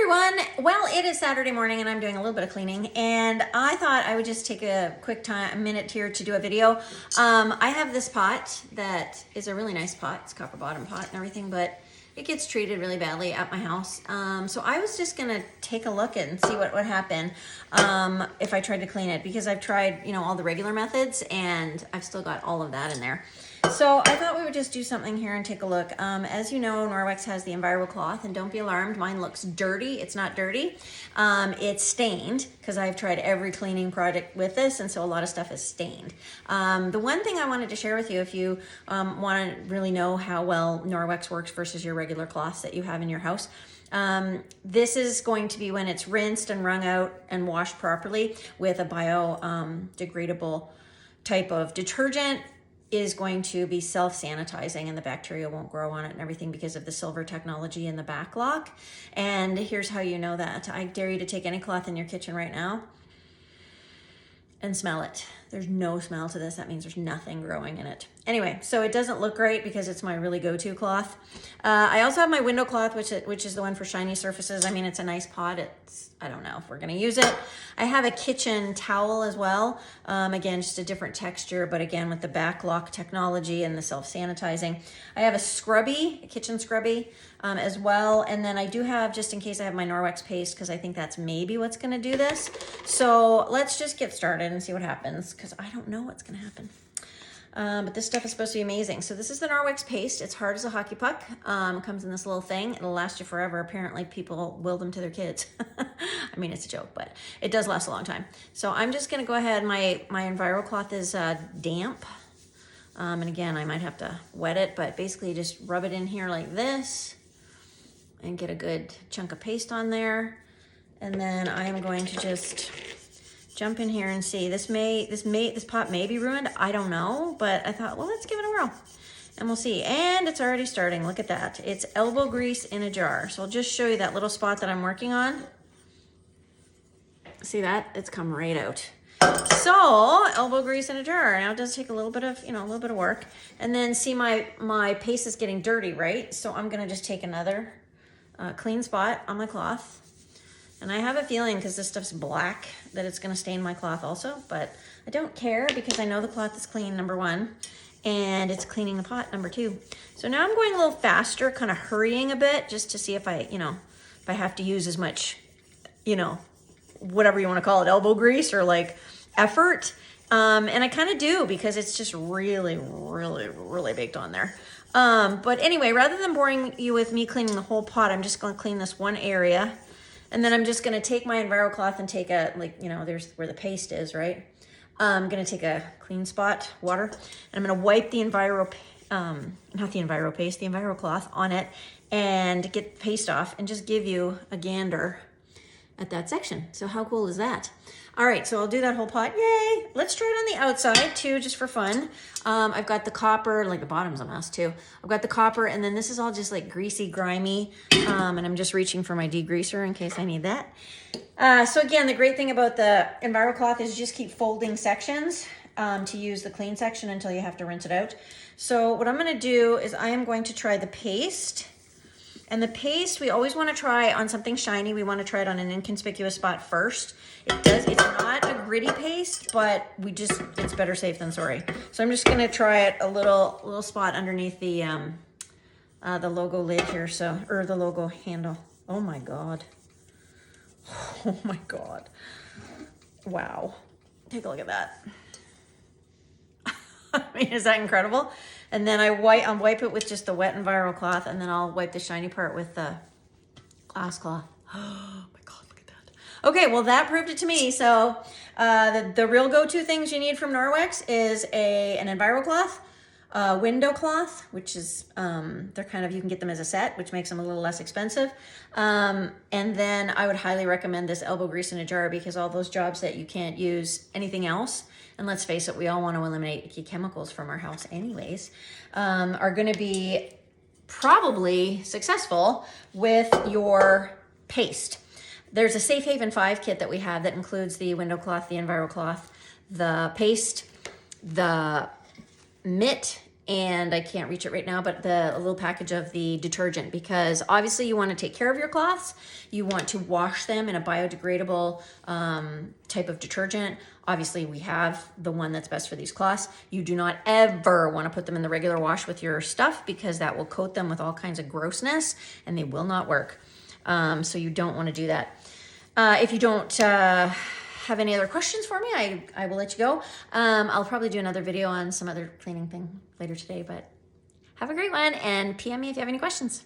everyone. Well, it is Saturday morning and I'm doing a little bit of cleaning, and I thought I would just take a minute here to do a video. I have this pot that is a really nice pot. It's a copper bottom pot and everything, but it gets treated really badly at my house. So I was just gonna take a look and see what would happen if I tried to clean it, because I've tried, all the regular methods and I've still got all of that in there. So I thought we would just do something here and take a look. As you know, Norwex has the Enviro cloth, and don't be alarmed, mine looks dirty. It's not dirty. It's stained, because I've tried every cleaning product with this, and so a lot of stuff is stained. The one thing I wanted to share with you, if you want to really know how well Norwex works versus your regular cloths that you have in your house, this is going to be when it's rinsed and wrung out and washed properly with a biodegradable type of detergent, is going to be self-sanitizing, and the bacteria won't grow on it and everything because of the silver technology in the back lock. And here's how you know that. I dare you to take any cloth in your kitchen right now and smell it. There's no smell to this. That means there's nothing growing in it. Anyway, so it doesn't look great because it's my really go-to cloth. I also have my window cloth, which is the one for shiny surfaces. I mean, it's a nice pot. I don't know if we're gonna use it. I have a kitchen towel as well. Again, just a different texture, but again, with the back lock technology and the self-sanitizing. I have a kitchen scrubby as well. And then I do have, just in case, I have my Norwex paste, because I think that's maybe what's gonna do this. So let's just get started and see what happens, because I don't know what's gonna happen. But this stuff is supposed to be amazing. So this is the Norwex paste. It's hard as a hockey puck. Comes in this little thing. It'll last you forever. Apparently people will them to their kids. I mean, it's a joke, but it does last a long time. So I'm just gonna go ahead. My Enviro cloth is damp. And again, I might have to wet it, but basically just rub it in here like this and get a good chunk of paste on there. And then I am going to just jump in here and see. This pot may be ruined. I don't know, but I thought, well, let's give it a whirl and we'll see. And it's already starting. Look at that. It's elbow grease in a jar. So I'll just show you that little spot that I'm working on. See that? It's come right out. So elbow grease in a jar. Now it does take a little bit of work. And then see my paste is getting dirty, right? So I'm gonna just take another clean spot on my cloth. And I have a feeling, because this stuff's black, that it's gonna stain my cloth also, but I don't care because I know the cloth is clean, number one, and it's cleaning the pot, number two. So now I'm going a little faster, kind of hurrying a bit, just to see if I have to use as much, whatever you wanna call it, elbow grease or like effort. And I kind of do, because it's just really, really, really baked on there. But anyway, rather than boring you with me cleaning the whole pot, I'm just gonna clean this one area. And then I'm just gonna take my Enviro cloth and take there's where the paste is, right? I'm gonna take a clean spot, water, and I'm gonna wipe the Enviro cloth on it and get the paste off and just give you a gander at that section. So how cool is that? All right, so I'll do that whole pot. Yay! Let's try it on the outside too, just for fun. I've got the copper, like the bottom's a mess too. I've got the copper, and then this is all just like greasy, grimy, and I'm just reaching for my degreaser in case I need that. So again, the great thing about the Enviro cloth is you just keep folding sections to use the clean section until you have to rinse it out. So what I'm gonna do is I am going to try the paste. And the paste, we always want to try on something shiny. We want to try it on an inconspicuous spot first. It's not a gritty paste, but it's better safe than sorry. So I'm just going to try it a little spot underneath the logo lid here, or the logo handle. Oh my God. Oh my God. Wow. Take a look at that. I mean, is that incredible? And then I'll wipe it with just the wet Enviro cloth, and then I'll wipe the shiny part with the glass cloth. Oh my God, look at that. Okay, well that proved it to me. So the real go-to things you need from Norwex is an Enviro cloth, window cloth, which is, they're you can get them as a set, which makes them a little less expensive. And then I would highly recommend this elbow grease in a jar, because all those jobs that you can't use anything else, and let's face it, we all want to eliminate icky chemicals from our house anyways, are going to be probably successful with your paste. There's a Safe Haven 5 kit that we have that includes the window cloth, the Enviro cloth, the paste, the mitt, and I can't reach it right now, but a little package of the detergent, because obviously you want to take care of your cloths. You want to wash them in a biodegradable type of detergent. Obviously we have the one that's best for these cloths. You do not ever want to put them in the regular wash with your stuff, because that will coat them with all kinds of grossness and they will not work. So you don't want to do that. If you don't have any other questions for me, I will let you go. I'll probably do another video on some other cleaning thing later today, but have a great one, and PM me if you have any questions.